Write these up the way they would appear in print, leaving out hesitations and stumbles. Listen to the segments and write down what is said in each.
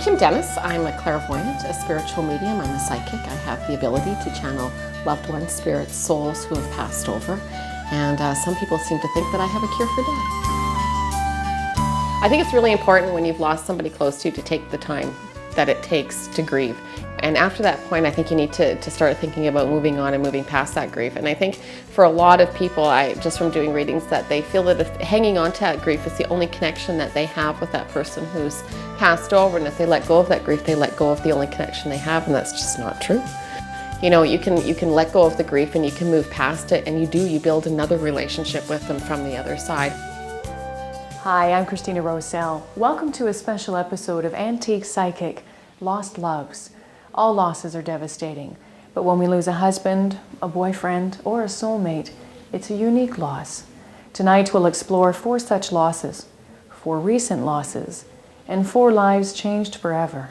Kim Dennis. I'm a clairvoyant, a spiritual medium. I'm a psychic. I have the ability to channel loved ones, spirits, souls who have passed over. And some people seem to think that I have a cure for death. I think it's really important when you've lost somebody close to you to take the time that it takes to grieve. And after that point, I think you need to start thinking about moving on and moving past that grief. And I think for a lot of people, just from doing readings, that they feel that if hanging on to that grief is the only connection that they have with that person who's passed over. And if they let go of that grief, they let go of the only connection they have, and that's just not true. You know, you can let go of the grief and you can move past it, and you build another relationship with them from the other side. Hi, I'm Christina Rosell. Welcome to a special episode of Antique Psychic, Lost Loves. All losses are devastating, but when we lose a husband, a boyfriend, or a soulmate, it's a unique loss. Tonight we'll explore 4 such losses, 4 recent losses, and 4 lives changed forever.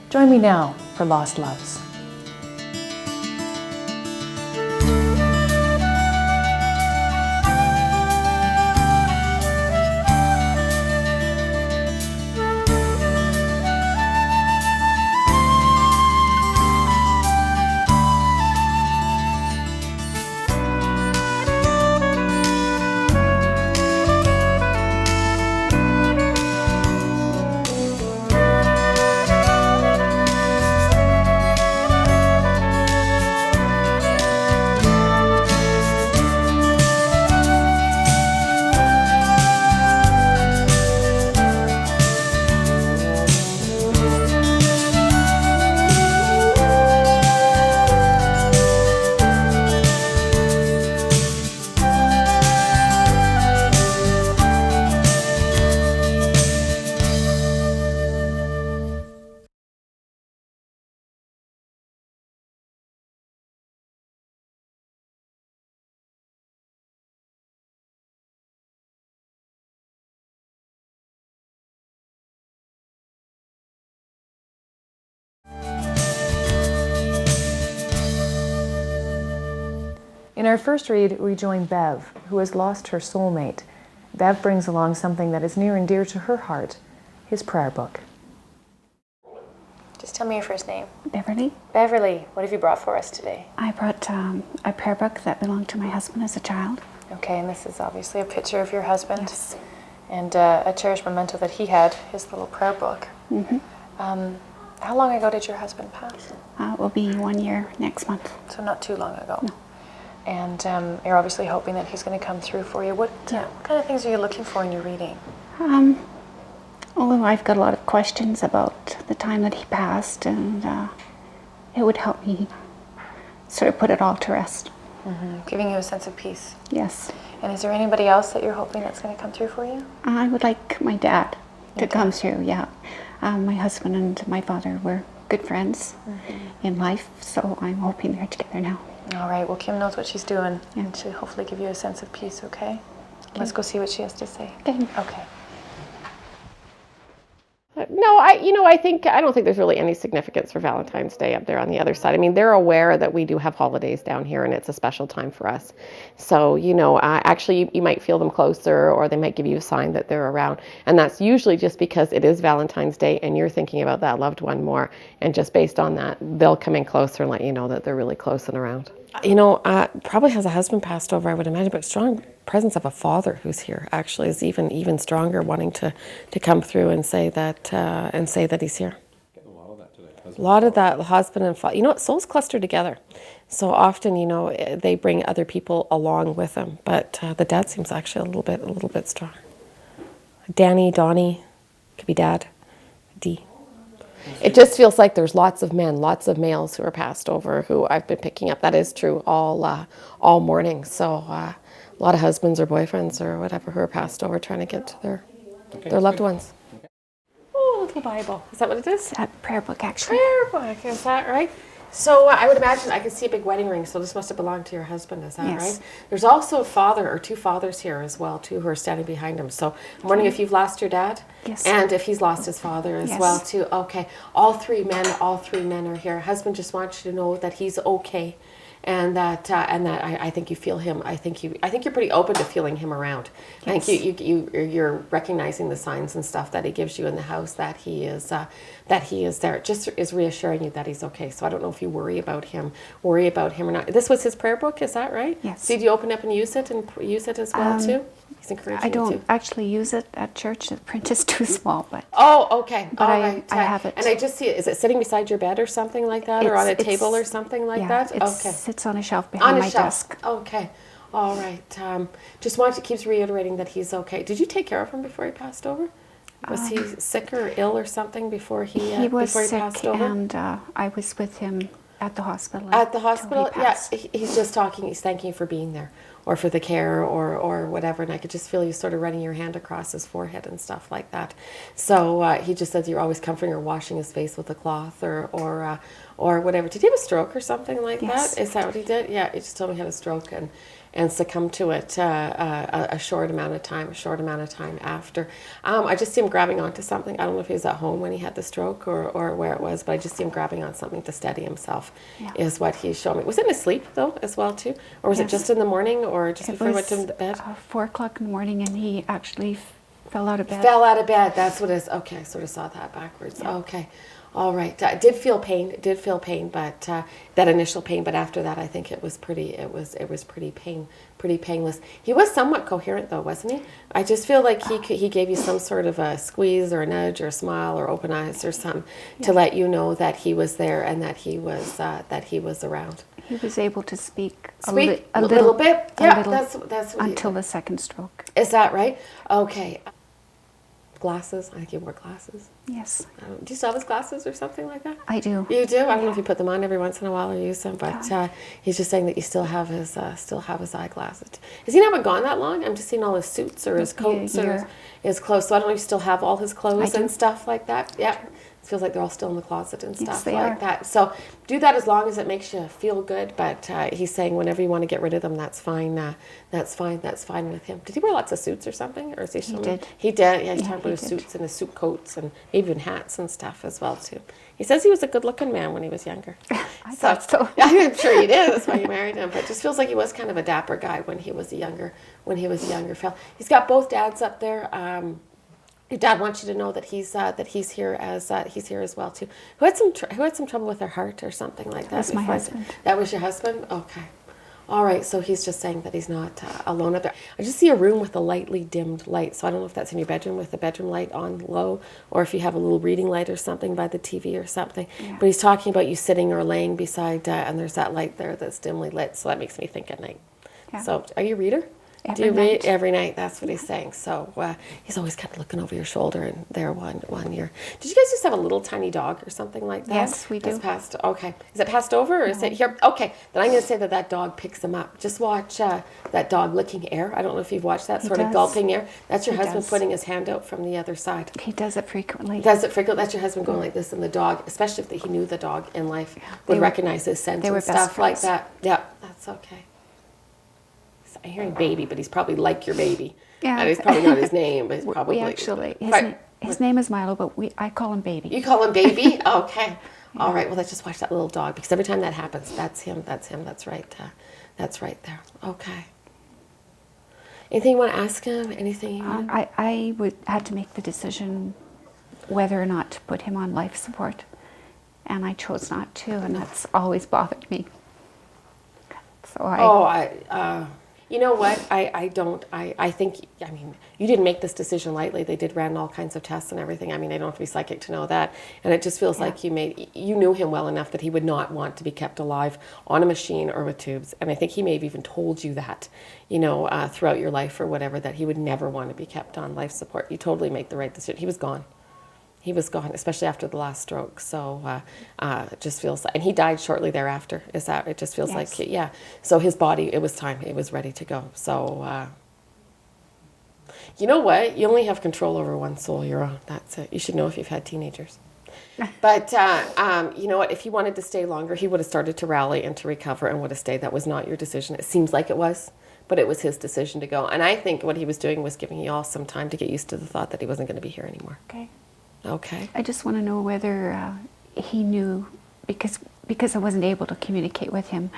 Join me now for Lost Loves. In our first read, we join Bev, who has lost her soulmate. Bev brings along something that is near and dear to her heart, his prayer book. Just tell me your first name. Beverly. Beverly, what have you brought for us today? I brought a prayer book that belonged to my husband as a child. Okay, and this is obviously a picture of your husband. Yes. And a cherished memento that he had, his little prayer book. Mm-hmm. How long ago did your husband pass? It will be 1 year next month. So not too long ago. No. And you're obviously hoping that he's going to come through for you. What kind of things are you looking for in your reading? Although I've got a lot of questions about the time that he passed, and it would help me sort of put it all to rest. Mm-hmm. Giving you a sense of peace. Yes. And is there anybody else that you're hoping that's going to come through for you? I would like my dad to come through, yeah. My husband and my father were good friends in life, so I'm hoping they're together now. All right, well, Kim knows what she's doing, Yeah. and she'll hopefully give you a sense of peace, okay? Let's go see what she has to say. Okay. Okay. No, I don't think there's really any significance for Valentine's Day up there on the other side. I mean, they're aware that we do have holidays down here, and it's a special time for us. So, actually, you might feel them closer, or they might give you a sign that they're around. And that's usually just because it is Valentine's Day, and you're thinking about that loved one more. And just based on that, they'll come in closer and let you know that they're really close and around. Probably has a husband passed over, I would imagine, but strong presence of a father who's here actually is even stronger, wanting to come through and say that he's here. Getting a lot of that today. A lot of that, husband and father. Souls cluster together. So often, they bring other people along with them. But the dad seems actually a little bit strong. Donnie, could be dad. D. It just feels like there's lots of men, lots of males who are passed over who I've been picking up. That is true all morning. So a lot of husbands or boyfriends or whatever who are passed over trying to get to their loved ones. Okay. Oh, little Bible. Is that what it is? A prayer book, actually. Prayer book, is that right? So I would imagine I can see a big wedding ring, so this must have belonged to your husband, is that Yes. right? There's also a father or 2 fathers here as well, too, who are standing behind him. So I'm wondering if you've lost your dad? Yes. And if he's lost his father as Yes. well, too. Okay. All three men are here. Husband just wants you to know that he's okay and that I think you feel him. I think you're pretty open to feeling him around. Yes. I think you're recognizing the signs and stuff that he gives you in the house, that he is there. It just is reassuring you that he's okay. So I don't know if you worry about him or not. This was his prayer book, is that right? Yes. So do you open up and use it as well too? He's encouraging I you don't to. actually use it at church. The print is too small, but Oh, okay. But All I- right. I have it. And I just see it. Is it sitting beside your bed or something like that, or on a table or something like yeah, that? it Okay. sits on a shelf On behind a my shelf. desk. Okay. All right. Just want to keeps reiterating that he's okay. Did you take care of him before he passed over? Was he sick or ill or something before He was before he sick, passed over? and I was with him at the hospital. At the until he hospital, yeah. passed. He's just talking. He's thanking you for being there, or for the care, or whatever. And I could just feel you sort of running your hand across his forehead and stuff like that. So he just says you're always comforting or washing his face with a cloth, or whatever. Did he have a stroke or something like Yes. that? Is that what he did? Yeah, he just told me he had a stroke and succumbed to it a short amount of time after. I just see him grabbing onto something. I don't know if he was at home when he had the stroke or where it was, but I just see him grabbing on something to steady himself. Yeah. Is what he's showing me. Was it in his sleep though as well too, or was it Yes. just in the morning, or just It before he was went to bed? 4 o'clock in the morning, and he actually fell out of bed. Fell out of bed. That's what it is. Okay, I sort of saw that backwards. Yeah. Okay. All right. It did feel pain. But that initial pain. But after that, I think it was pretty painless. He was somewhat coherent though, wasn't he? I just feel like he gave you some sort of a squeeze or a nudge or a smile or open eyes or something to let you know that he was there and that he was around. He was able to speak A a little bit. a Yeah, little that's what until the second stroke. Is that right? Okay. Glasses. I think he wore glasses. Yes, Do you still have his glasses or something like that? I do. You do? I don't know if you put them on every once in a while or use them, but he's just saying that you still have his eyeglasses. Has he not been gone that long? I'm just seeing all his suits or his Must be a coats or year. his clothes. So I don't know if you still have all his clothes I and do. stuff like that. Yeah. It feels like they're all still in the closet and Yes, stuff they like are. that. So do that as long as it makes you feel good. But he's saying whenever you want to get rid of them, that's fine. That's fine with him. Did he wear lots of suits or something, or is he? did. He did. Yeah, he's Yeah, talking about he his did. suits and his suit coats and even hats and stuff as well too. He says he was a good-looking man when he was younger. I thought so. I'm sure he did. That's why you married him. But it just feels like he was kind of a dapper guy when he was a younger fella. He's got both dads up there. Your dad wants you to know that he's here as well too. Who had some trouble with their heart or something like that? was my before? husband. That was your husband? Okay. All right, so he's just saying that he's not alone up there. I just see a room with a lightly dimmed light, so I don't know if that's in your bedroom with the bedroom light on low, or if you have a little reading light or something by the TV or something. Yeah. But he's talking about you sitting or laying beside, and there's that light there that's dimly lit, so that makes me think at night. Yeah. So, are you a reader? Do Every you read night. every night? That's what he's saying. So he's always kind of looking over your shoulder and there one year. Did you guys just have a little tiny dog or something like that? Yes, we That's do. passed. Okay. Is it passed over or is it here? Okay. Then I'm going to say that dog picks him up. Just watch that dog licking air. I don't know if you've watched that He sort of does. gulping air. That's your He husband does. putting his hand out from the other side. He does it frequently. Does it frequently? That's your husband going like this, and the dog, especially if he knew the dog in life, would They were- recognize his scent they were and best stuff like friends. that. Yeah, that's okay. I'm hearing baby, but he's probably like your baby. Yeah. And he's probably not his name, but he's probably. We actually, Right. his name is Milo, but I call him Baby. You call him baby? Okay. All right. Well, let's just watch that little dog because every time that happens, that's him. That's him. That's right. That's right there. Okay. Anything you want to ask him? Anything you want? I had to make the decision whether or not to put him on life support, and I chose not to, and that's always bothered me. So You know what? I think, I mean, you didn't make this decision lightly. They ran all kinds of tests and everything. I mean, I don't have to be psychic to know that. And it just feels like you knew him well enough that he would not want to be kept alive on a machine or with tubes. And I think he may have even told you that, throughout your life or whatever, that he would never want to be kept on life support. You totally make the right decision. He was gone. He was gone, especially after the last stroke. So it just feels like, and he died shortly thereafter. It just feels Yes. like, yeah. So his body, it was time. It was ready to go. So, you know what? You only have control over one soul, your own. That's it. You should know if you've had teenagers. But you know what? If he wanted to stay longer, he would have started to rally and to recover and would have stayed. That was not your decision. It seems like it was, but it was his decision to go. And I think what he was doing was giving you all some time to get used to the thought that he wasn't going to be here anymore. okay. Okay. I just want to know whether he knew, because I wasn't able to communicate with him,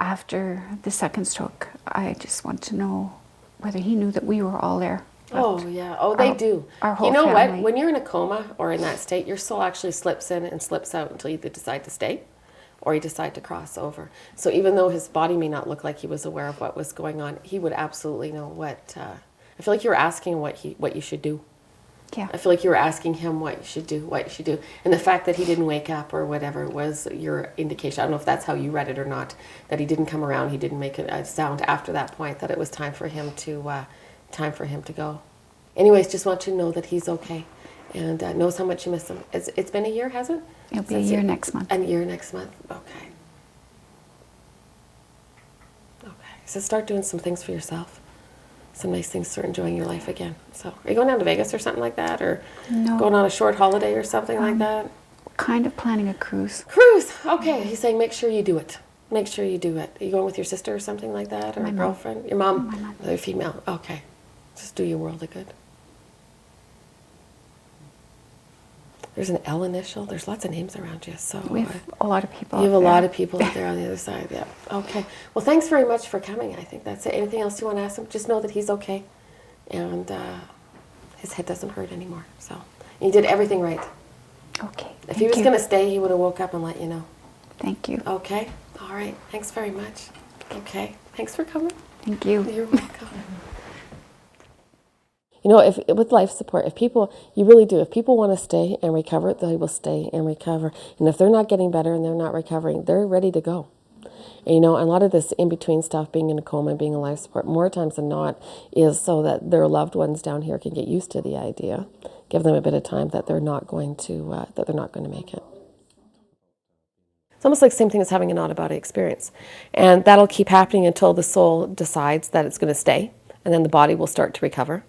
after the second stroke, I just want to know whether he knew that we were all there. Oh, yeah. Oh, they do. Our whole you know family. what? When you're in a coma or in that state, your soul actually slips in and slips out until you either decide to stay or you decide to cross over. So even though his body may not look like he was aware of what was going on, he would absolutely know what... I feel like you were asking what you should do. Yeah. I feel like you were asking him what you should do. And the fact that he didn't wake up or whatever was your indication. I don't know if that's how you read it or not, that he didn't come around, he didn't make a sound after that point, that it was time for him to go. Anyways, just want you to know that he's okay and knows how much you miss him. It's been a year, has it? It'll be a year next month. A year next month, okay. Okay, so start doing some things for yourself. Some nice things, start enjoying your life again. So, are you going down to Vegas or something like that? Or No. going on a short holiday or something like that? Kind of planning a cruise. Cruise! Okay, he's saying make sure you do it. Make sure you do it. Are you going with your sister or something like that? Or My a mom. girlfriend? Your mom? My mom. Another female. Okay. Just do your world a good. There's an L initial. There's lots of names around you. So We have a lot of people you have out a there. lot of people out there on the other side. Yeah. Okay. Well, thanks very much for coming. I think that's it. Anything else you want to ask him? Just know that he's okay, and his head doesn't hurt anymore. So you did everything right. Okay. If he was going to stay, he would have woke up and let you know. Thank you. Okay. All right. Thanks very much. Okay. Thanks for coming. Thank you. You're welcome. You know, if with life support, if people want to stay and recover, they will stay and recover. And if they're not getting better and they're not recovering, they're ready to go. And, you know, a lot of this in-between stuff, being in a coma and being in life support, more times than not, is so that their loved ones down here can get used to the idea, give them a bit of time that they're not going to make it. It's almost like the same thing as having an out-of-body experience. And that'll keep happening until the soul decides that it's going to stay, and then the body will start to recover.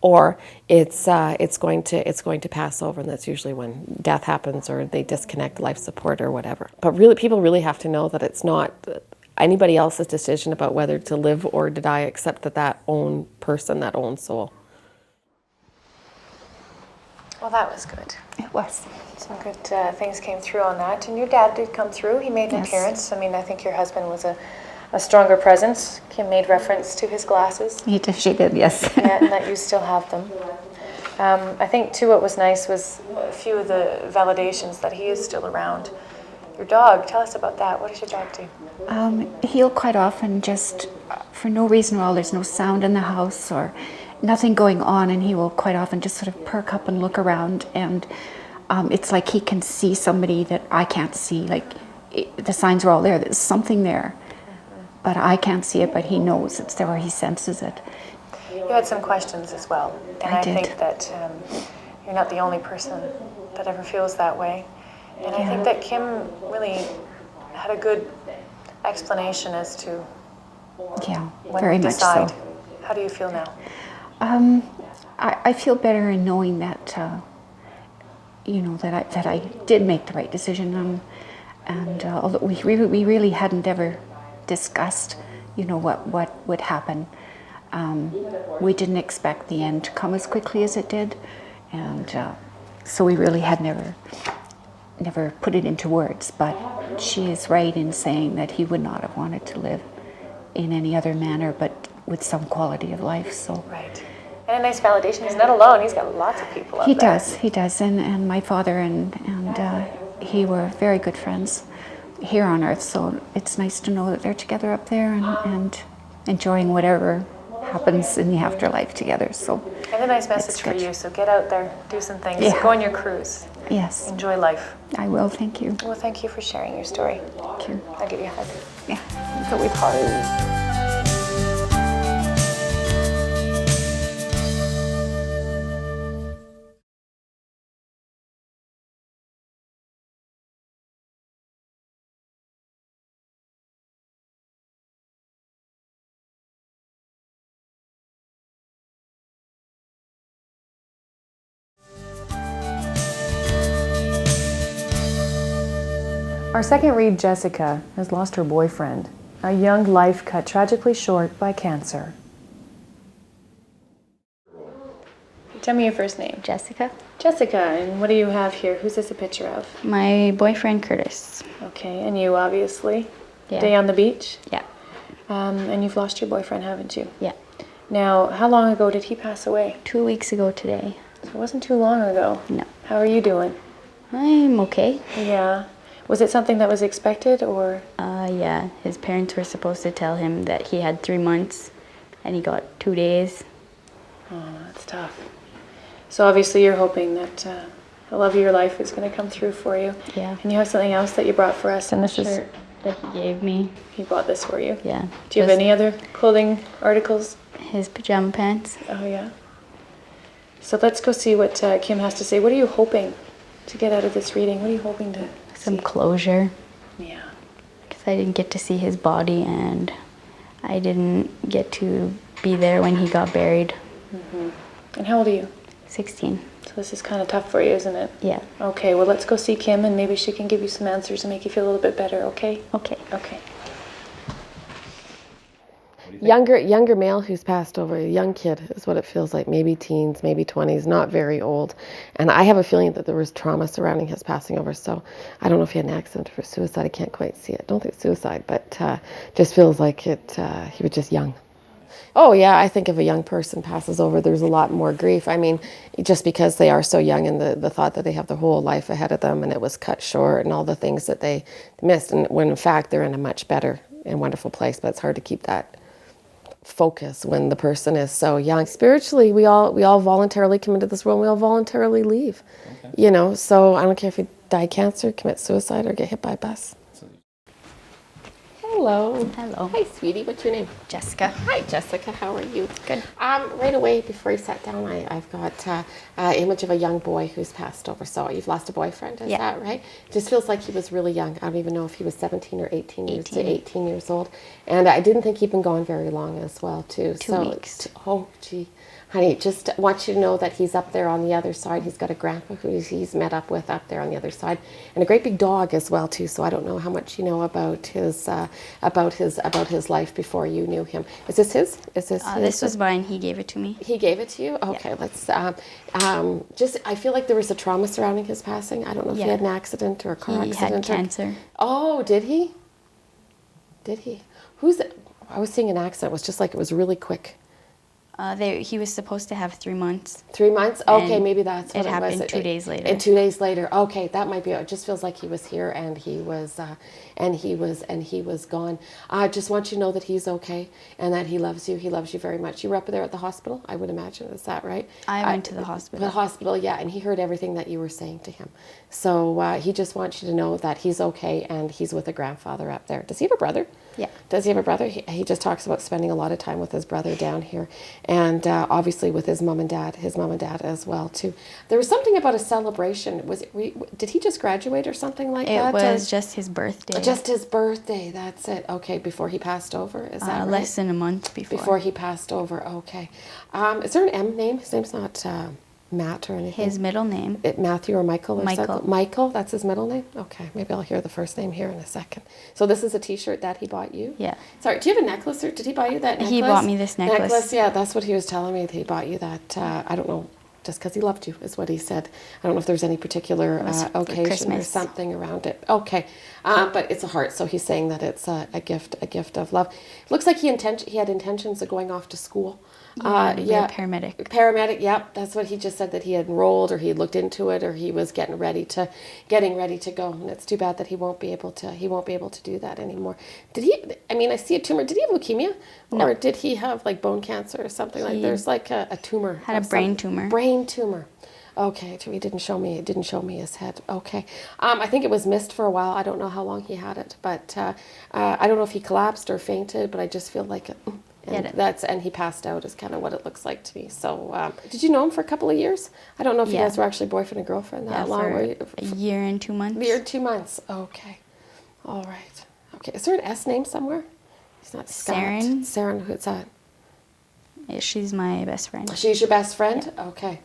Or it's going to pass over, and that's usually when death happens or they disconnect life support or whatever. But really, people really have to know that it's not anybody else's decision about whether to live or to die, except that own person, that own soul. Well, that was good. It was. Some good things came through on that. And your dad did come through. He made an Yes. appearance. I mean, I think your husband was a stronger presence. Kim made reference to his glasses. She did, yes. And that you still have them. I think, too, what was nice was a few of the validations that he is still around. Your dog, tell us about that. What does your dog do? He'll quite often just, for no reason at all, there's no sound in the house or nothing going on, and he will quite often just sort of perk up and look around, and it's like he can see somebody that I can't see. Like, the signs are all there. There's something there. But I can't see it, but he knows it's there, or he senses it. You had some questions as well. And I I did. think that you're not the only person that ever feels that way. And I Yeah. think that Kim really had a good explanation as to Yeah, when very to much decide. so. How do you feel now? I feel better in knowing that, that I did make the right decision, and although we really hadn't ever discussed, what would happen. We didn't expect the end to come as quickly as it did, and so we really had never put it into words. But she is right in saying that he would not have wanted to live in any other manner, but with some quality of life. So. Right. And a nice validation. He's not alone. He's got lots of people out He there. does, and my father and he were very good friends here on Earth, so it's nice to know that they're together up there and enjoying whatever happens in the afterlife together. So And a nice message It's for good. you. So get out there, do some things, Yeah. go on your cruise, yes, enjoy life. I will. Thank you. Well, thank you for sharing your story. Thank you. I'll give you a hug. Yeah, it's always hard. Our second read, Jessica, has lost her boyfriend, a young life cut tragically short by cancer. Tell me your first name. Jessica. Jessica, and what do you have here? Who's this a picture of? My boyfriend Curtis. Okay, and you obviously. Yeah. day on the beach. Yeah. And you've lost your boyfriend, haven't you? Yeah. Now, how long ago did he pass away? 2 weeks ago today. So it wasn't too long ago. No. How are you doing? I'm okay. Yeah. Was it something that was expected, or? Yeah. His parents were supposed to tell him that he had 3 months, and he got 2 days. Oh, that's tough. So obviously you're hoping that the love of your life is going to come through for you. Yeah. And you have something else that you brought for us, and this is, Shirt that he gave me. he bought this for you. Yeah. Do you have Was any other clothing articles? His pajama pants. Oh, yeah. So let's go see what Kim has to say. What are you hoping to get out of this reading? What are you hoping to Some see? closure. Yeah. Because I didn't get to see his body, and I didn't get to be there when he got buried. And how old are you? 16. So this is kind of tough for you, isn't it? Yeah. Okay, well, let's go see Kim, and maybe she can give you some answers and make you feel a little bit better, okay? Okay. Okay. Younger male who's passed over, a young kid is what it feels like, maybe teens, maybe 20s, not very old. And I have a feeling that there was trauma surrounding his passing over, so I don't know if he had an accident or suicide. I can't quite see it. I don't think suicide, but just feels like he was just young. Oh yeah, I think if a young person passes over, there's a lot more grief. I mean, just because they are so young, and the thought that they have their whole life ahead of them and it was cut short and all the things that they missed, and when in fact they're in a much better and wonderful place, but it's hard to keep that focus when the person is so young. Spiritually, we all voluntarily come into this world, and we all voluntarily leave. Okay. So I don't care if you die cancer, commit suicide, or get hit by a bus. Hello. Hello. Hi, sweetie. What's your name? Jessica. Hi, Jessica. How are you? Good. Right away, before you sat down, I've got an image of a young boy who's passed over. So you've lost a boyfriend, is that right? Just feels like he was really young. I don't even know if he was 17 or 18 years old. And I didn't think he'd been gone very long as well, too. 2 weeks. Oh, gee. Honey, just want you to know that he's up there on the other side. He's got a grandpa who he's met up with up there on the other side, and a great big dog as well too. So I don't know how much you know about his life before you knew him. Is this his? This was mine. He gave it to me. He gave it to you? Okay, let's just. I feel like there was a trauma surrounding his passing. I don't know if he had an accident or a car accident. He had cancer. Oh, did he? Did he? I was seeing an accident. It was just like it was really quick. He was supposed to have 3 months. 3 months? Okay, And maybe that's what it it was. happened 2 days later. And 2 days later. Okay, that might be it. It just feels like he was here and he was gone. I just want you to know that he's okay and that he loves you. He loves you very much. You were up there at the hospital, I would imagine. Is that right? I went to the hospital. The hospital, yeah, and he heard everything that you were saying to him. So he just wants you to know that he's okay and he's with a grandfather up there. Does he have a brother? Yeah. Does he have a brother? He just talks about spending a lot of time with his brother down here, and obviously with his mom and dad as well too. There was something about a celebration. Did he just graduate or something like that? It was just his birthday. Just his birthday. That's it. Okay, before he passed over. Is that right? Less than a month before. Before he passed over. Okay. Is there an M name? His name's not Matt or anything. His middle name. Matthew or Michael or Michael. something? Michael, that's his middle name? Okay, maybe I'll hear the first name here in a second. So this is a t-shirt that he bought you? Yeah. Sorry, do you have a necklace or did he buy you that necklace? He bought me this necklace. Yeah, that's what he was telling me. That he bought you that, I don't know, just because he loved you is what he said. I don't know if there's any particular occasion or Christmas. something around it. Okay, but it's a heart, so he's saying that it's a gift of love. It looks like he had intentions of going off to school. Paramedic. Paramedic, yep. That's what he just said, that he had enrolled or he looked into it or he was getting ready to go. And it's too bad that he won't be able to do that anymore. I see a tumor. Did he have leukemia? No. Or did he have like bone cancer or something? Like there's like a tumor. Had a brain tumor. Brain tumor. Okay, so he didn't show me his head. Okay. I think it was missed for a while. I don't know how long he had it, but I don't know if he collapsed or fainted, but I just feel like it. And he passed out is kind of what it looks like to me. So, did you know him for a couple of years? I don't know if you guys were actually boyfriend and girlfriend that long. For a year and 2 months. A year and 2 months. Okay. All right. Okay. Is there an S name somewhere? He's not Scott. Saren. Who's that? Yeah, she's my best friend. She's your best friend? Yeah. Okay.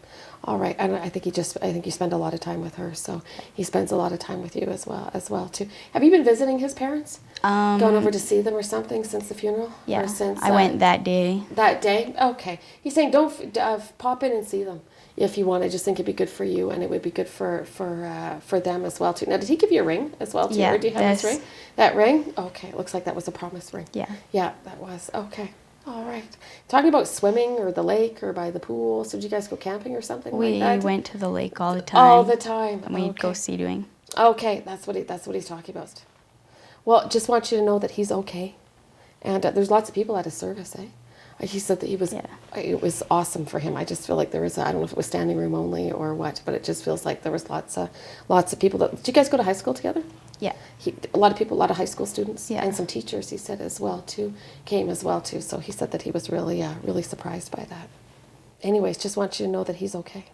All right. And I think you spend a lot of time with her, so he spends a lot of time with you as well too. Have you been visiting his parents? Gone over to see them or something since the funeral? Yeah. Or since, I went that day. That day? Okay. He's saying don't pop in and see them. if you want. I just think it'd be good for you, and it would be good for them as well too. Now, did he give you a ring as well too, Yeah, or do you have his this. ring? That ring? Okay, it looks like that was a promise ring. Yeah. Yeah, that was. Okay. All right. Talking about swimming or the lake or by the pool. So did you guys go camping or something We like that? went to the lake all the time. All the time. And we'd go Okay. sea doing. Okay, that's what he's talking about. Well, just want you to know that he's okay, and there's lots of people at his service. He said that he was. Yeah. It was awesome for him. I just feel like there was. I don't know if it was standing room only or what, but it just feels like there was lots of people. Did you guys go to high school together? Yeah. A lot of people, a lot of high school students, Yeah. and some teachers. He said as well too, came as well too. So he said that he was really, really surprised by that. Anyways, just want you to know that he's okay.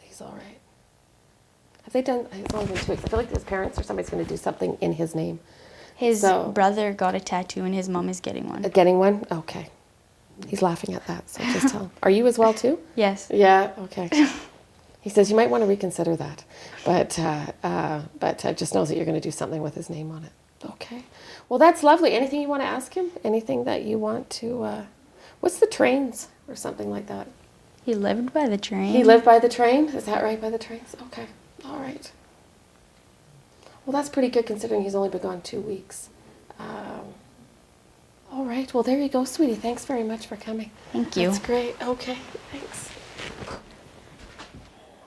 He's all right. Have they done? It's only been 2 weeks. I feel like his parents or somebody's going to do something in his name. His So- brother got a tattoo and his mom is getting one. Getting one? Okay. He's laughing at that, so just tell him. Are you as well too? Yes. Yeah. Okay. He says you might want to reconsider that, but just knows that you're going to do something with his name on it. Okay. Well, that's lovely. Anything you want to ask him? Anything that you want to? What's the trains or something like that? He lived by the train. He lived by the train. Is that right? By the trains? Okay. All right. Well, that's pretty good considering he's only been gone 2 weeks. All right. Well, there you go, sweetie. Thanks very much for coming. Thank you. That's great. Okay. Thanks.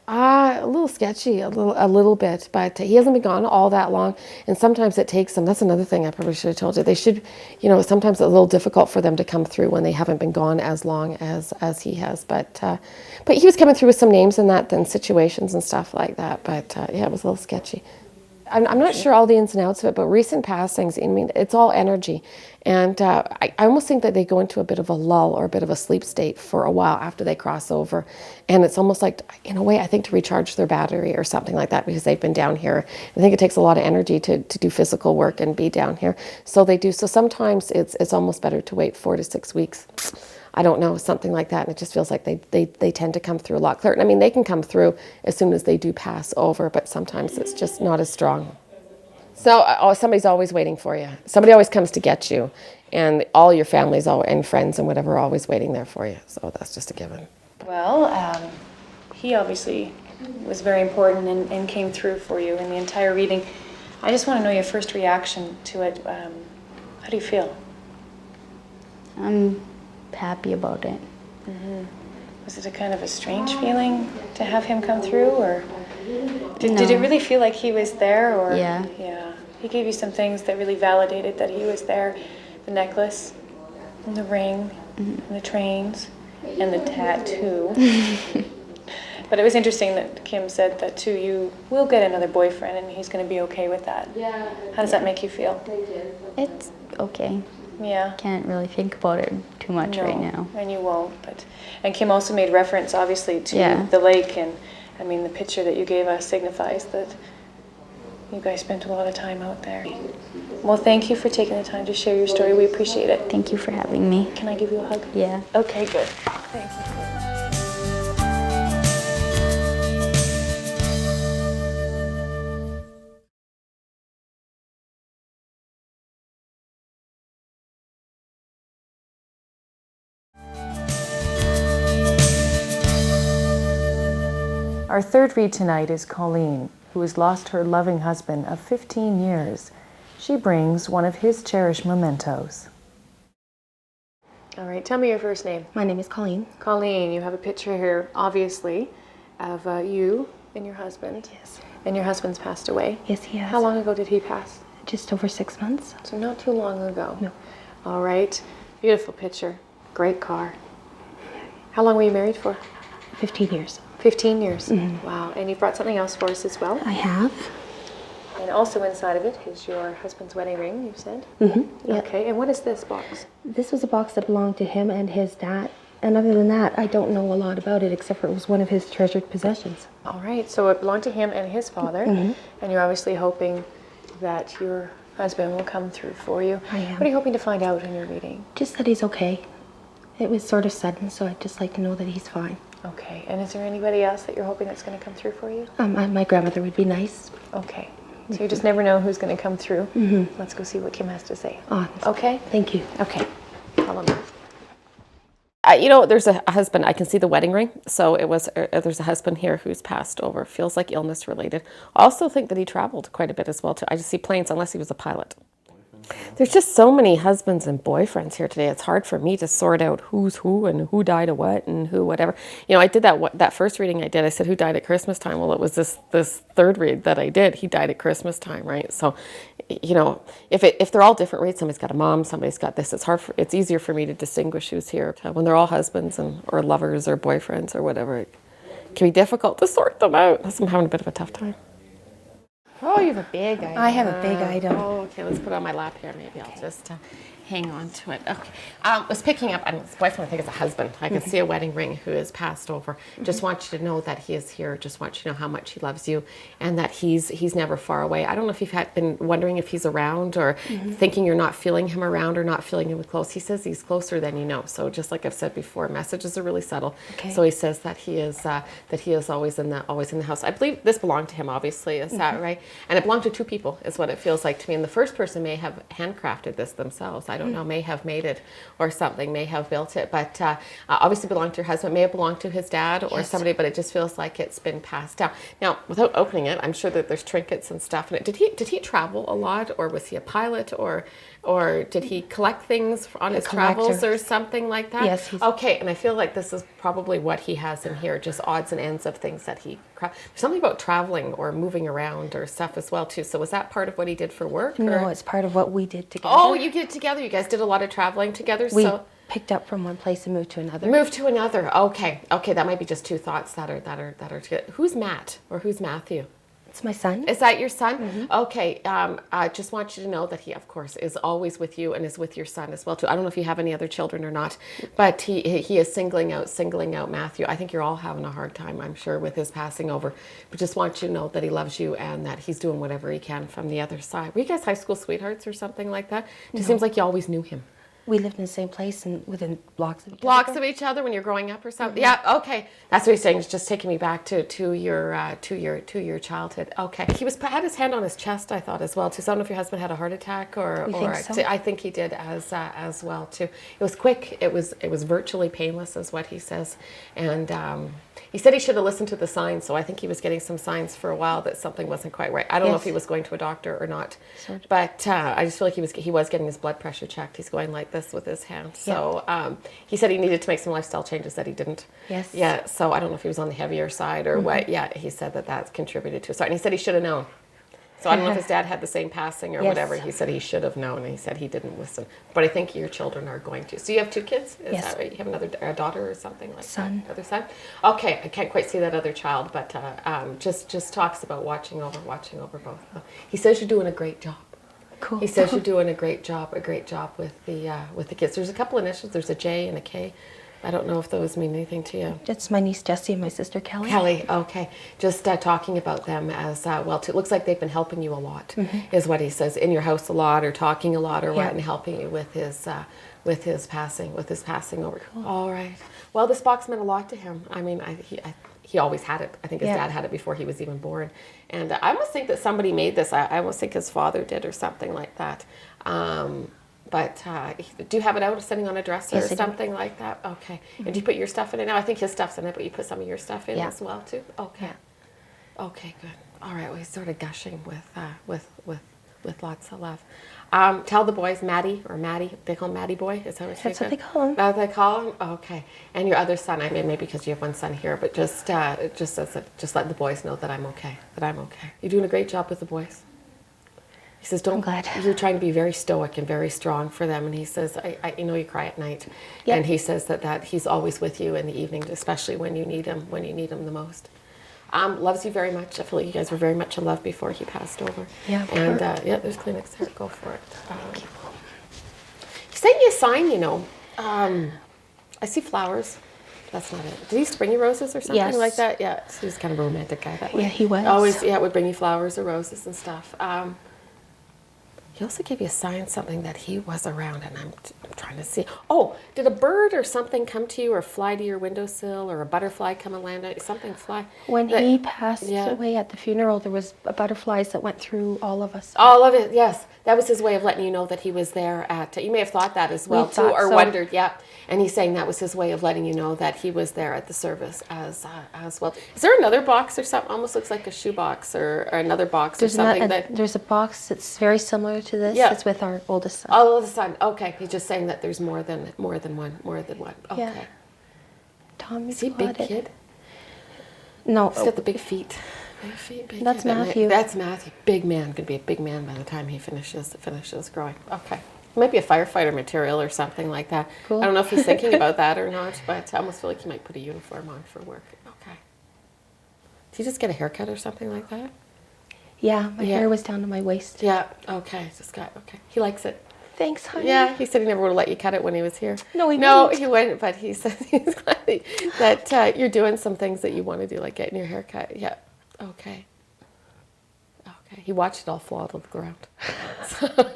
A little sketchy, a little bit, but he hasn't been gone all that long, and sometimes it takes them. That's another thing I probably should have told you. They should, sometimes it's a little difficult for them to come through when they haven't been gone as long as he has. But he was coming through with some names and that, and situations and stuff like that. But yeah, it was a little sketchy. I'm not sure all the ins and outs of it, but recent passings, I mean, it's all energy. And I almost think that they go into a bit of a lull or a bit of a sleep state for a while after they cross over. And it's almost like, in a way, I think to recharge their battery or something like that because they've been down here. I think it takes a lot of energy to do physical work and be down here. So they do. So sometimes it's almost better to wait 4 to 6 weeks. I don't know, something like that. And it just feels like they tend to come through a lot clearer. And I mean, they can come through as soon as they do pass over, but sometimes it's just not as strong. So somebody's always waiting for you. Somebody always comes to get you. And all your families and friends and whatever are always waiting there for you. So that's just a given. Well, he obviously was very important and came through for you in the entire reading. I just want to know your first reaction to it. How do you feel? I'm happy about it. Was it a kind of a strange feeling to have him come through, or did it really feel like he was there? Or Yeah. Yeah. He gave you some things that really validated that he was there. The necklace, and the ring, and the trains, and the tattoo. But it was interesting that Kim said that too. You will get another boyfriend, and he's going to be okay with that. Yeah. How does that make you feel? It's okay. Yeah. Can't really think about it too much right now. And you won't. And Kim also made reference, obviously, to Yeah. the lake, and I mean, the picture that you gave us signifies that you guys spent a lot of time out there. Well, thank you for taking the time to share your story. We appreciate it. Thank you for having me. Can I give you a hug? Yeah. Okay, good. Thanks. Our third read tonight is Colleen, who has lost her loving husband of 15 years. She brings one of his cherished mementos. All right, tell me your first name. My name is Colleen. Colleen, you have a picture here, obviously, of you and your husband. Yes. And your husband's passed away. Yes, he has. How long ago did he pass? Just over 6 months. So not too long ago. No. All right. Beautiful picture. Great car. How long were you married for? 15 years. 15 years. Wow. And you brought something else for us as well. I have. And also inside of it is your husband's wedding ring, you said? Yeah. Okay. And what is this box? This was a box that belonged to him and his dad. And other than that, I don't know a lot about it except for it was one of his treasured possessions. All right. So it belonged to him and his father. And you're obviously hoping that your husband will come through for you. I am. What are you hoping to find out in your reading? Just that he's okay. It was sort of sudden, so I'd just like to know that he's fine. Okay. And is there anybody else that you're hoping that's going to come through for you? My grandmother would be nice. Okay. So you just never know who's going to come through. Let's go see what Kim has to say. Oh, Okay? thank you. Okay. Follow me. You know, there's a husband. I can see the wedding ring. So it was. There's a husband here who's passed over. Feels like illness related. I also think that he traveled quite a bit as well too. I just see planes, unless he was a pilot. There's just so many husbands and boyfriends here today. It's hard for me to sort out who's who and who died of what and who whatever. You know, I did that first reading I did. I said, who died at Christmas time? Well, it was this third read that I did. He died at Christmas time, right? So, you know, if they're all different reads, somebody's got a mom, somebody's got this. It's easier for me to distinguish who's here. When they're all husbands or lovers or boyfriends or whatever, it can be difficult to sort them out. I'm having a bit of a tough time. Oh, you have a big item. I have a big item. Oh, okay, let's put it on my lap here. Maybe I'll just hang on to it. Okay. Was picking up, and his boyfriend, I think, is a husband. I can see a wedding ring who has passed over. Just want you to know that he is here. Just want you to know how much he loves you and that he's never far away. I don't know if you've been wondering if he's around or thinking you're not feeling him around or not feeling him close. He says he's closer than you know. So just like I've said before, messages are really subtle. Okay. So he says that he is always in the house. I believe this belonged to him, obviously. Is that right? And it belonged to two people, is what it feels like to me. And the first person may have handcrafted this themselves. I don't know, may have made it or something, may have built it, but obviously belonged to your husband, may have belonged to his dad or somebody, but it just feels like it's been passed down. Now, without opening it, I'm sure that there's trinkets and stuff in it. Did he travel a lot, or was he a pilot, or did he collect things on his travels or something like that? Yes. Okay, and I feel like this is probably what he has in here, just odds and ends of things that he... There's something about traveling or moving around or stuff as well, too. So was that part of what he did for work? No, it's part of what we did together. Oh, you did it together. You guys did a lot of traveling together. We So picked up from one place and moved to another. move to another. Okay. That might be just two thoughts that are together. Who's Matt or who's Matthew? It's my son. Is that your son? Okay. I just want you to know that he, of course, is always with you and is with your son as well too. I don't know if you have any other children or not, but he is singling out Matthew. I think you're all having a hard time, I'm sure, with his passing over. But just want you to know that he loves you and that he's doing whatever he can from the other side. Were you guys high school sweethearts or something like that? It just seems like you always knew him. We lived in the same place and within blocks of each Blocks other. of each other when you're growing up or something. Yeah, okay. That's what he's saying. It's just taking me back to your childhood. Okay. He had his hand on his chest, I thought, as well too. So I don't know if your husband had a heart attack or think so. I think he did as well too. It was quick. It was virtually painless, is what he says. And he said he should have listened to the signs. So I think he was getting some signs for a while that something wasn't quite right. I don't know if he was going to a doctor or not, but I just feel like he was getting his blood pressure checked. He's going like this with his hand. So he said he needed to make some lifestyle changes that he didn't. Yes. Yeah. So I don't know if he was on the heavier side or what. Yeah. He said that contributed to it. So, and he said he should have known. So I don't know if his dad had the same passing or Yes. whatever. He said he should have known, and he said he didn't listen. But I think your children are going to. So you have two kids? Is Yes. that right? You have a daughter or something like Son. that? Other son? Okay. I can't quite see that other child, but just talks about watching over both. He says you're doing a great job. Cool. He says you're doing a great job with the kids. There's a couple initials. There's a J and a K. I don't know if those mean anything to you. That's my niece Jessie and my sister Kelly. Kelly, okay. Just talking about them as well. Too. It looks like they've been helping you a lot, is what he says, in your house a lot, or talking a lot, or what, and helping you with his passing over. Cool. All right. Well, this box meant a lot to him. I mean, he always had it. I think his dad had it before he was even born. And I almost think that somebody made this. I almost think his father did or something like that. But do you have it out sitting on a dresser or something like that? Okay. And do you put your stuff in it now? I think his stuff's in it, but you put some of your stuff in as well too? Okay. Okay, good. All right. Well, he's sort of gushing with lots of love. Tell the boys, Maddie or Maddie, they call him Maddie boy? Is that what That's what they call him. That's what they call him? Okay. And your other son, I mean, maybe because you have one son here, but just let the boys know that I'm okay, You're doing a great job with the boys. He says, I'm glad. You're trying to be very stoic and very strong for them. And he says, I you cry at night. Yep. And he says that he's always with you in the evening, especially when you need him the most. Loves you very much. I feel like you guys were very much in love before he passed over. Yeah. And there's Kleenex there. Go for it. He sent you a sign, I see flowers. That's not it. Did he used to bring you roses or something like that? Yeah. So he was kind of a romantic guy that way. Yeah, he was. Always, would bring you flowers or roses and stuff. He also gave you a sign, something that he was around, and I'm trying to see. Oh, did a bird or something come to you, or fly to your windowsill, or a butterfly come and land on you? Something fly. When that- he passed yeah. away at the funeral, there was butterflies that went through all of us. All of it, yes. That was his way of letting you know that he was there at. You may have thought that as well, We too, thought or so. wondered, yeah. And he's saying that was his way of letting you know that he was there at the service as well. Is there another box or something? Almost looks like a shoebox or another box or something that. There's a box that's very similar to this. Yeah. It's with our oldest son. All of a sudden, okay. He's just saying that there's more than one. Okay. Yeah. Tommy's Is he a big got it. kid? No, He's got the big feet. Big feet, big That's kid. Matthew. That's Matthew. Big man. Gonna be a big man by the time he finishes growing. Okay. He might be a firefighter material or something like that. Cool. I don't know if he's thinking about that or not, but I almost feel like he might put a uniform on for work. Okay. Did you just get a haircut or something like that? yeah, my Yeah. hair was down to my waist. Yeah. Okay. Okay. He likes it. Thanks, honey. Yeah, he said he never would have let you cut it when he was here. No, he No, didn't. he wouldn't, but he said he's glad that you're doing some things that you want to do, like getting your hair cut. Yeah. Okay. Okay. He watched it all fall to the ground. So,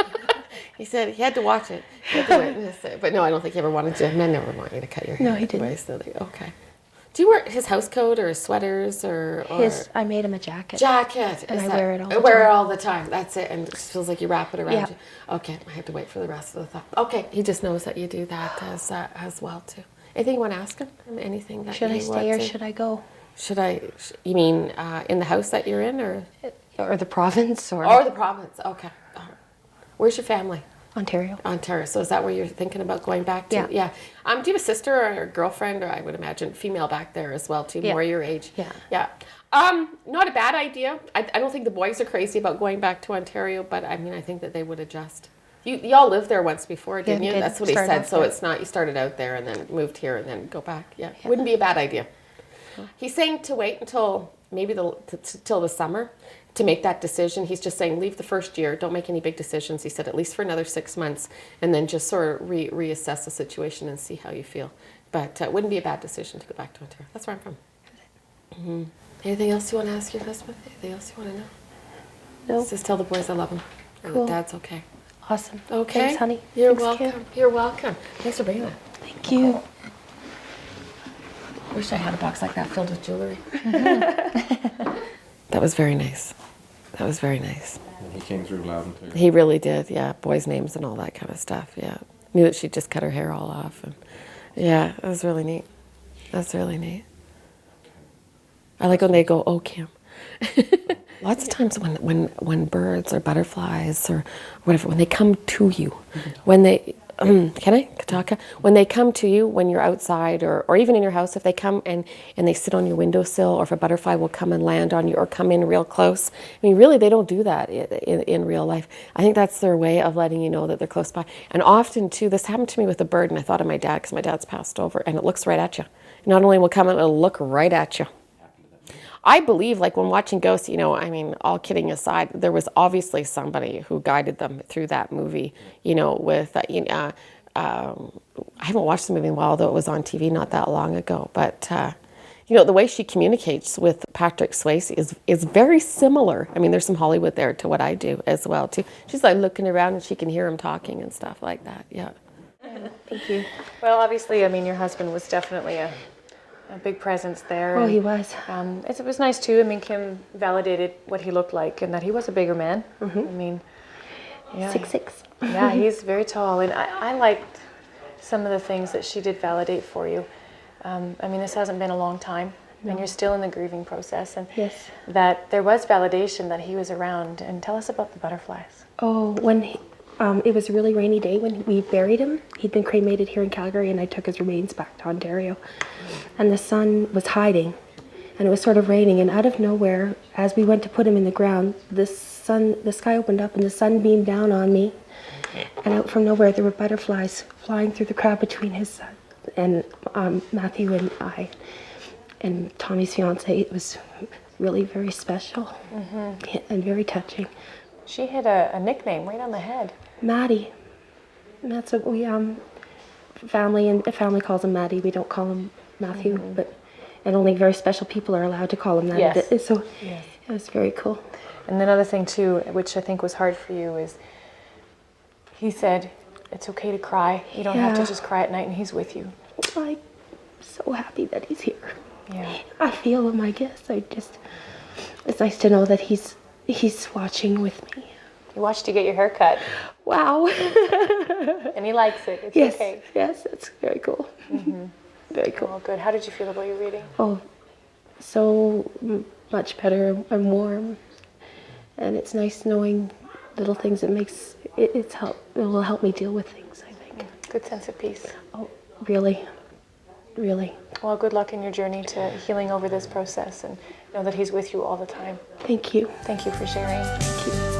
he said he had to watch it. He had to witness it. But no, I don't think he ever wanted to. Men never want you to cut your hair. No, he didn't. anyway, so okay. Do you wear his house coat or his sweaters or I made him a jacket. jacket? And Is I that- wear it all the I wear it time. all the time. That's it. And it just feels like you wrap it around Yeah. you. Okay, I have to wait for the rest of the thought. Okay, he just knows that you do that as well too. Anything you want to ask him? Anything that Should I you stay want or to- should I go? You mean in the house that you're in, or Or the province or the province? Okay. All right. Where's your family? Ontario? Ontario. So is that where you're thinking about going back to? Yeah. Yeah. Do you have a sister or a girlfriend, or I would imagine female back there as well too, Yeah. more your age? Yeah. Yeah. Not a bad idea. I don't think the boys are crazy about going back to Ontario, but I mean, I think that they would adjust. Y'all lived there once before, didn't you? did. That's what he Started said. off So there. it's not you started out there and then moved here and then go back. Yeah. Wouldn't be a bad idea. He's saying to wait until maybe till the summer to make that decision. He's just saying leave the first year, don't make any big decisions. He said at least for another 6 months, and then just sort of reassess the situation and see how you feel. But it wouldn't be a bad decision to go back to Ontario. That's where I'm from. Mm-hmm. Anything else you want to ask your husband? Anything else you want to know? No. Just tell the boys I love them. And Cool. that Dad's okay. Awesome. Okay. Thanks, honey. You're Thanks, welcome. You're welcome. Thanks for bringing that. Thank you. Wish I had a box like that filled with jewelry. That was very nice. That was very nice. And he came through loud and clear. He really did, yeah. Boys' names and all that kind of stuff, yeah. Knew that she'd just cut her hair all off. And yeah, it was really neat. That's really neat. I like when they go, oh, Kim. Lots of times when birds or butterflies or whatever, when they come to you, when they, Kataka? When they come to you when you're outside or even in your house, if they come and they sit on your windowsill, or if a butterfly will come and land on you or come in real close, I mean, really, they don't do that in real life. I think that's their way of letting you know that they're close by. And often, too, this happened to me with a bird, and I thought of my dad because my dad's passed over, and it looks right at you. Not only will come, it'll look right at you. I believe, like when watching Ghosts, I mean, all kidding aside, there was obviously somebody who guided them through that movie, with, I haven't watched the movie in a while, though it was on TV not that long ago. But, the way she communicates with Patrick Swayze is very similar. I mean, there's some Hollywood there to what I do as well, too. She's like looking around and she can hear him talking and stuff like that, yeah. Thank you. Well, obviously, I mean, your husband was definitely a big presence there. Oh, and, he was. it was nice too. I mean, Kim validated what he looked like and that he was a bigger man. Mm-hmm. I mean, yeah, 6'6". yeah, he's very tall, and I liked some of the things that she did validate for you. I mean, this hasn't been a long time, and you're still in the grieving process, and Yes. that there was validation that he was around. And tell us about the butterflies. Oh, it was a really rainy day when we buried him. He'd been cremated here in Calgary, and I took his remains back to Ontario. And the sun was hiding, and it was sort of raining. And out of nowhere, as we went to put him in the ground, the sky opened up, and the sun beamed down on me. And out from nowhere, there were butterflies flying through the crowd between his son and Matthew and I, and Tommy's fiance. It was really very special and very touching. She had a nickname right on the head. Maddie. And that's what we family calls him Maddie. We don't call him Matthew, and only very special people are allowed to call him that. Yes. So it was very cool. And another thing too, which I think was hard for you, is He said, it's okay to cry. You don't have to Yeah. just cry at night, and he's with you. I'm so happy that he's here. Yeah. I feel him, I guess. It's nice to know that he's watching with me. He watched you get your hair cut, Wow. and he likes it. It's Yes, okay. yes, it's very cool. Very cool. Oh, good. How did you feel about your reading? Oh, so much better and warm. And it's nice knowing little things. It will help me deal with things, I think. Good sense of peace. Oh, really, really. Well, good luck in your journey to healing over this process, and know that he's with you all the time. Thank you. Thank you for sharing. Thank you.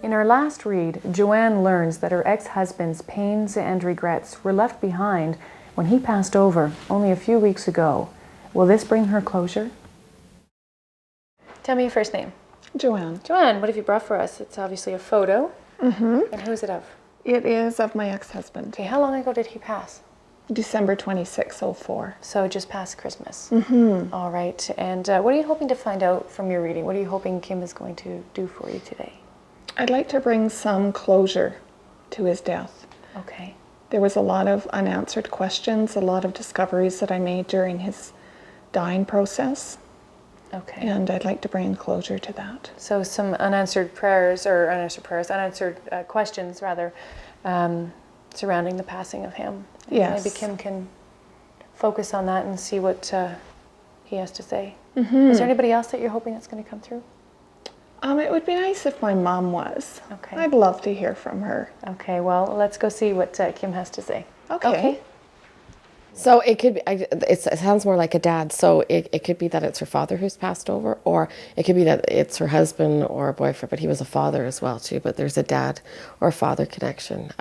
In our last read, Joanne learns that her ex-husband's pains and regrets were left behind when he passed over only a few weeks ago. Will this bring her closure? Tell me your first name. Joanne. Joanne, what have you brought for us? It's obviously a photo. Mm-hmm. And who's it of? It is of my ex-husband. Okay, how long ago did he pass? December 26, 04. So just past Christmas. Mm-hmm. All right. And what are you hoping to find out from your reading? What are you hoping Kim is going to do for you today? I'd like to bring some closure to his death. Okay. There was a lot of unanswered questions, a lot of discoveries that I made during his dying process, Okay. and I'd like to bring closure to that. So some unanswered questions rather, surrounding the passing of him. Yes. Maybe Kim can focus on that and see what he has to say. Mm-hmm. Is there anybody else that you're hoping that's going to come through? It would be nice if my mom was. Okay. I'd love to hear from her. Okay, well, let's go see what Kim has to say. Okay. So it could be, it sounds more like a dad. So it could be that it's her father who's passed over, or it could be that it's her husband or a boyfriend, but he was a father as well too. But there's a dad or father connection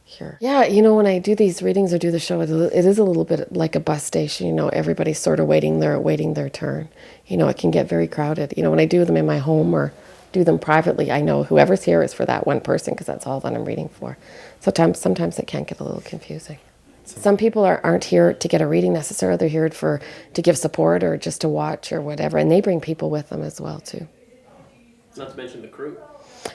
here. Yeah, when I do these readings or do the show, it is a little bit like a bus station. Everybody's sort of waiting their turn. It can get very crowded. When I do them in my home or do them privately, I know whoever's here is for that one person because that's all that I'm reading for. Sometimes it can get a little confusing. Some people aren't here to get a reading necessarily. They're here to give support or just to watch or whatever, and they bring people with them as well too. Not to mention the crew.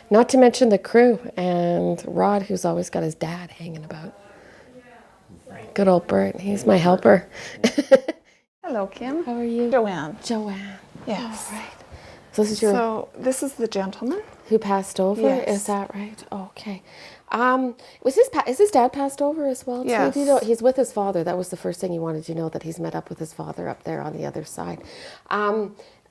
Not to mention the crew and Rod, who's always got his dad hanging about. Good old Bert, he's my helper. Hello, Kim. How are you? Joanne. Joanne. Yes. All right. So this is the gentleman. who passed over? Yes. Is that right? Okay. Is his dad passed over as well? Too? Yes. Do you know, he's with his father. That was the first thing he wanted to know, that he's met up with his father up there on the other side.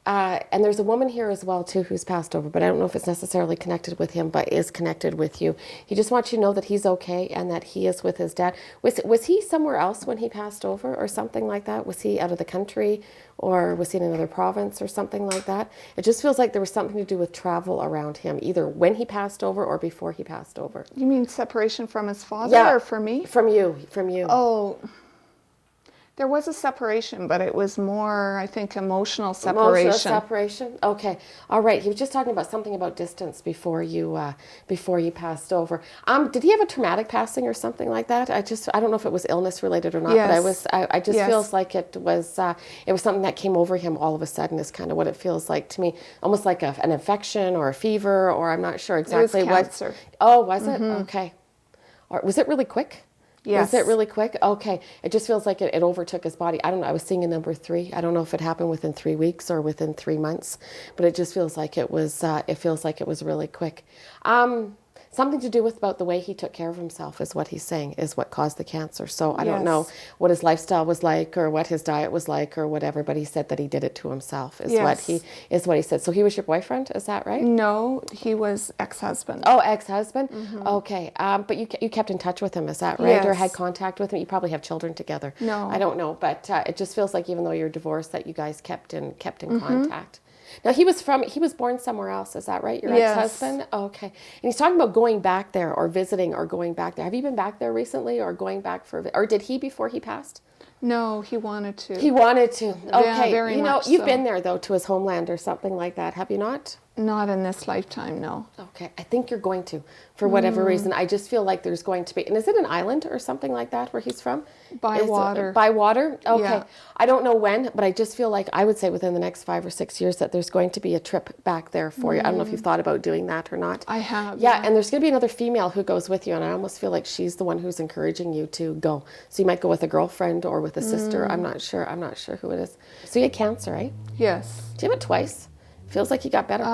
And there's a woman here as well too who's passed over, but I don't know if it's necessarily connected with him, but is connected with you. He just wants you to know that he's okay and that he is with his dad. Was he somewhere else when he passed over or something like that? Was he out of the country or was he in another province or something like that? It just feels like there was something to do with travel around him, either when he passed over or before he passed over. You mean separation from his father or from me? From you. Oh, there was a separation, but it was more, I think, emotional separation. Emotional separation? Okay. All right. He was just talking about something about distance before you passed over. Did he have a traumatic passing or something like that? I don't know if it was illness related or not, Yes. but I just Yes. feels like it was something that came over him all of a sudden is kind of what it feels like to me. Almost like an infection or a fever, or I'm not sure exactly what. cancer. Oh, was it? Okay. Or was it really quick? Yes. Was it really quick? Okay. It just feels like it overtook his body. I don't know. I was seeing a number 3. I don't know if it happened within 3 weeks or within 3 months, but it just feels like it was really quick. Something to do with about the way he took care of himself is what he's saying is what caused the cancer. So I don't know what his lifestyle was like or what his diet was like or whatever, but he said that he did it to himself is what he said. So he was your boyfriend, is that right? No, he was ex-husband. Oh, ex-husband? Mm-hmm. Okay. But you kept in touch with him, is that right? Yes. Or had contact with him? You probably have children together. No. I don't know, but it just feels like even though you're divorced that you guys kept in contact. Now he was born somewhere else, is that right? Your Yes. ex-husband? Okay. And he's talking about going back there or visiting or going back there. Have you been back there recently or going back or did he before he passed? No, he wanted to. He wanted to. Okay. very you know, much you've so. been there though to his homeland or something like that, have you not? Not in this lifetime, no. Okay. I think you're going to, for whatever reason. I just feel like there's going to be, and is it an island or something like that where he's from? By water. By water? Okay. Yeah. I don't know when, but I just feel like I would say within the next 5 or 6 years that there's going to be a trip back there for you. I don't know if you've thought about doing that or not. I have. Yeah, and there's going to be another female who goes with you, and I almost feel like she's the one who's encouraging you to go. So you might go with a girlfriend or with a sister. I'm not sure. I'm not sure who it is. So you had cancer, right? Yes. Do you have it twice? Feels like you got better.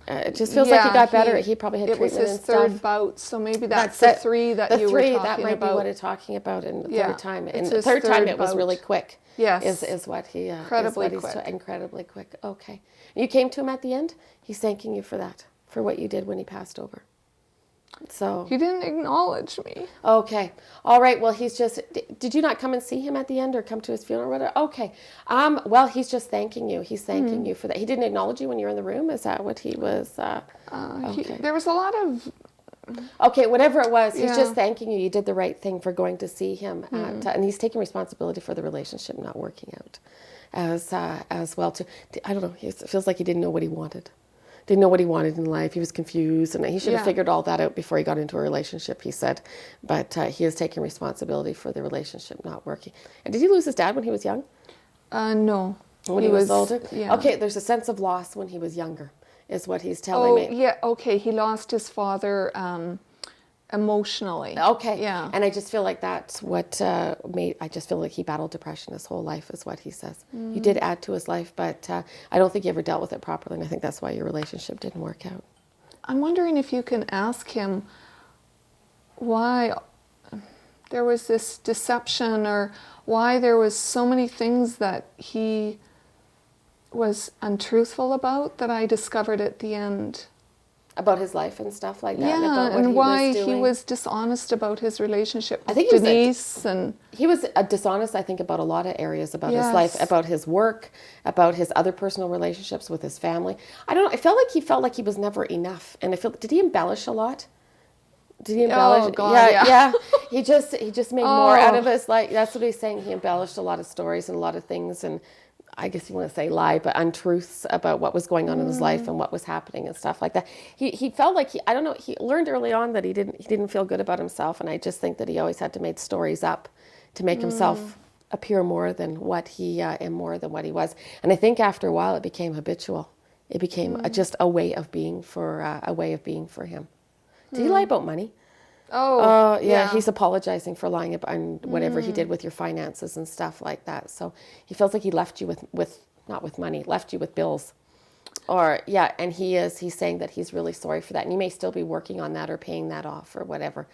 It just feels like you got better. He probably had it treatment was his and stuff. third bout, so maybe that's the it. three that the you three, were talking that might about. be what it's talking about in the Yeah, third time. it's And the his third time third it was bout. really quick. Yes. Is what he Incredibly is what he's quick. incredibly quick. Okay. You came to him at the end. He's thanking you for that, for what you did when he passed over. So He didn't acknowledge me. okay, all right. Well, he's just. Did you not come and see him at the end, or come to his funeral, or whatever? Okay. Well, he's just thanking you. He's thanking you for that. He didn't acknowledge you when you were in the room. Is that what he was? Okay. There was a lot of Okay, whatever it was, he's Yeah. just thanking you. You did the right thing for going to see him, and he's taking responsibility for the relationship not working out, as well too. I don't know. It feels like he didn't know what he wanted. Didn't know what he wanted in life. He was confused, and he should have Yeah. figured all that out before he got into a relationship. He said, but he is taking responsibility for the relationship not working. And did he lose his dad when he was young? no. When he was older? Yeah. Okay, there's a sense of loss when he was younger, is what he's telling Oh, me. yeah. Okay. He lost his father emotionally. Okay. Yeah. And I just feel like that's what I just feel like he battled depression his whole life, is what he says. You did add to his life, but I don't think he ever dealt with it properly, and I think that's why your relationship didn't work out. I'm wondering if you can ask him why there was this deception, or why there was so many things that he was untruthful about that I discovered at the end. About his life and stuff like that. And Yeah, about what and why was he doing. was dishonest about his relationship I with think he was Denise. And He was dishonest, I think, about a lot of areas about his Yes. life, about his work, about his other personal relationships with his family. I don't know. I felt like he was never enough, and did he embellish a lot? Did he embellish? Oh, God, yeah. He just made more out of his life. That's what he's saying. He embellished a lot of stories and a lot of things, and I guess you want to say lie, but untruths about what was going on in his life and what was happening and stuff like that. He felt like I don't know. He learned early on that he didn't feel good about himself, and I just think that he always had to make stories up to make himself appear more than what he and more than what he was. And I think after a while it became habitual. It became just a way of being for him. Did he lie about money? oh, Yeah, he's apologizing for lying about and whatever he did with your finances and stuff like that. So he feels like he left you with not with money, left you with bills. Or yeah, and he's saying that he's really sorry for that, and you may still be working on that or paying that off or whatever.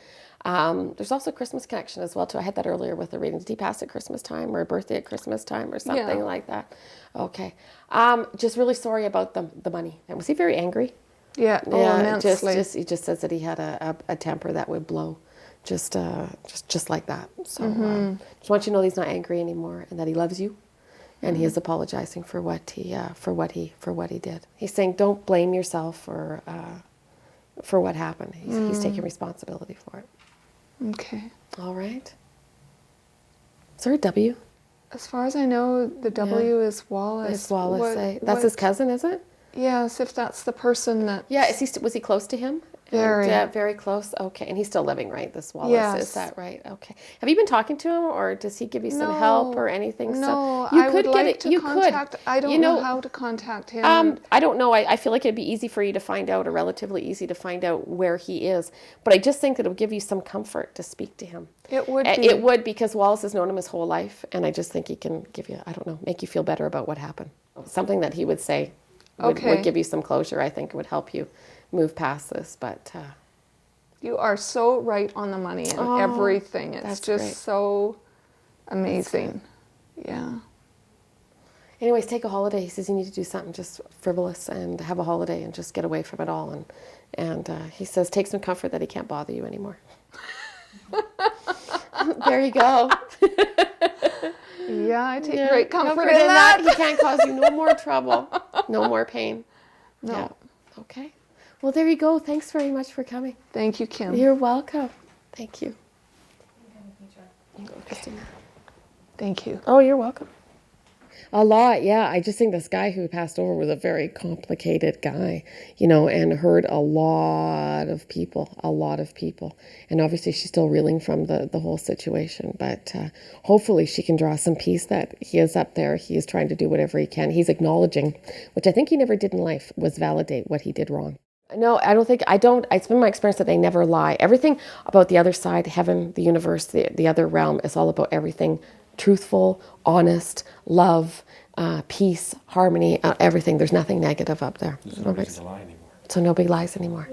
There's also Christmas connection as well too. I had that earlier with the reading. Did he pass at Christmas time or a birthday at Christmas time or something like that? Okay. Just really sorry about the money. And was he very angry? yeah, immensely. He just says that he had a temper that would blow, just like that. So just want you to know that he's not angry anymore, and that he loves you, and he is apologizing for what he did. He's saying don't blame yourself for what happened. He's taking responsibility for it. Okay. All right. Is there a W? As far as I know, the W is Wallace. It's Wallace. That's his cousin, is it? Yes, if that's the person that. Yeah. Was he close to him? Very. Yeah, very close. Okay, and he's still living, right? This Wallace, Yes. is that right? Okay. Have you been talking to him, or does he give you some help or anything? No, you I would like to contact. I don't know how to contact him. I don't know. I feel like it'd be easy for you to find out, or relatively easy to find out where he is. But I just think that it would give you some comfort to speak to him. It would be. It would, because Wallace has known him his whole life, and I just think he can give you, I don't know, make you feel better about what happened. Something that he would say would give you some closure. I think it would help you move past this, but... You are so right on the money and everything. It's that's just great. so amazing. Yeah. Anyways, take a holiday. He says you need to do something just frivolous and have a holiday and just get away from it all. And he says take some comfort that he can't bother you anymore. There you go. Yeah, I take great comfort in in that. He can't cause you no more trouble, no more pain. No. Yeah. Okay. Well, there you go. Thanks very much for coming. Thank you, Kim. You're welcome. Thank you. You go, Christina. Thank you. Oh, you're welcome. A lot, yeah. I just think this guy who passed over was a very complicated guy, and hurt a lot of people. And obviously she's still reeling from the whole situation, but hopefully she can draw some peace that he is up there. He is trying to do whatever he can. He's acknowledging, which I think he never did in life, was validate what he did wrong. No, it's been my experience that they never lie. Everything about the other side, heaven, the universe, the other realm, is all about everything truthful, honest, love, peace, harmony, everything. There's nothing negative up there. There's no reason to lie anymore. So nobody lies anymore.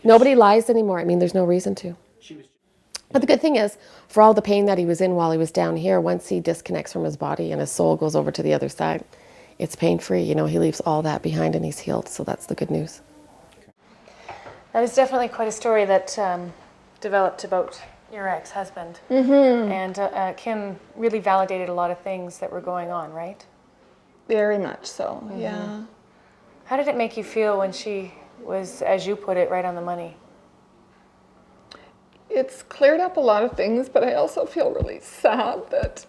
Nobody lies anymore. I mean, there's no reason to. But the good thing is, for all the pain that he was in while he was down here, once he disconnects from his body and his soul goes over to the other side, it's pain-free. He leaves all that behind and he's healed. So that's the good news. That is definitely quite a story that developed about your ex-husband. And Kim really validated a lot of things that were going on, right? Very much so, yeah. How did it make you feel when she was, as you put it, right on the money? It's cleared up a lot of things, but I also feel really sad that,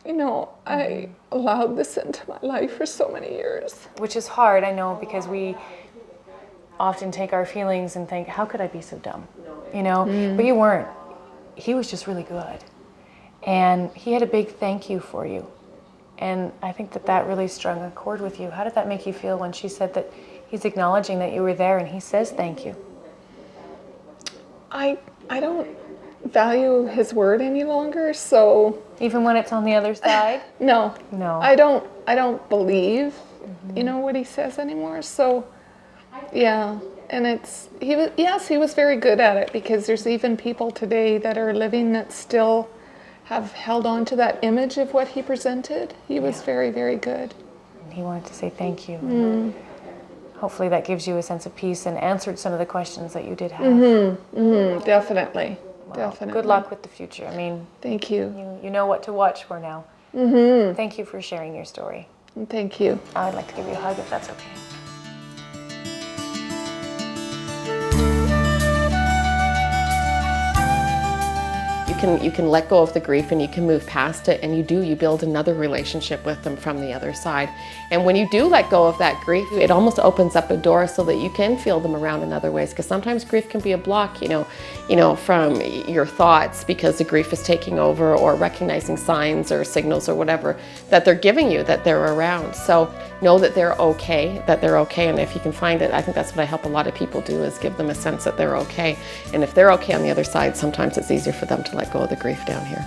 I allowed this into my life for so many years. Which is hard, I know, because we often take our feelings and think, how could I be so dumb? But you weren't. He was just really good. And he had a big thank you for you. And I think that really strung a chord with you. How did that make you feel when she said that he's acknowledging that you were there and he says thank you? I don't value his word any longer, so... Even when it's on the other side? No. I don't believe, what he says anymore, so... Yeah, and he was very good at it, because there's even people today that are living that still have held on to that image of what he presented. He was very, very good. He wanted to say thank you. Hopefully that gives you a sense of peace and answered some of the questions that you did have. Definitely. Well, Definitely. Good luck with the future. I mean, thank you. You know what to watch for now. Thank you for sharing your story. Thank you. I would like to give you a hug if that's okay. You can let go of the grief and you can move past it, and you build another relationship with them from the other side. And when you do let go of that grief, it almost opens up a door so that you can feel them around in other ways, because sometimes grief can be a block, from your thoughts, because the grief is taking over, or recognizing signs or signals or whatever that they're giving you, that they're around. So know that they're okay, and if you can find it, I think that's what I help a lot of people do, is give them a sense that they're okay. And if they're okay on the other side, sometimes it's easier for them to let go of the grief down here.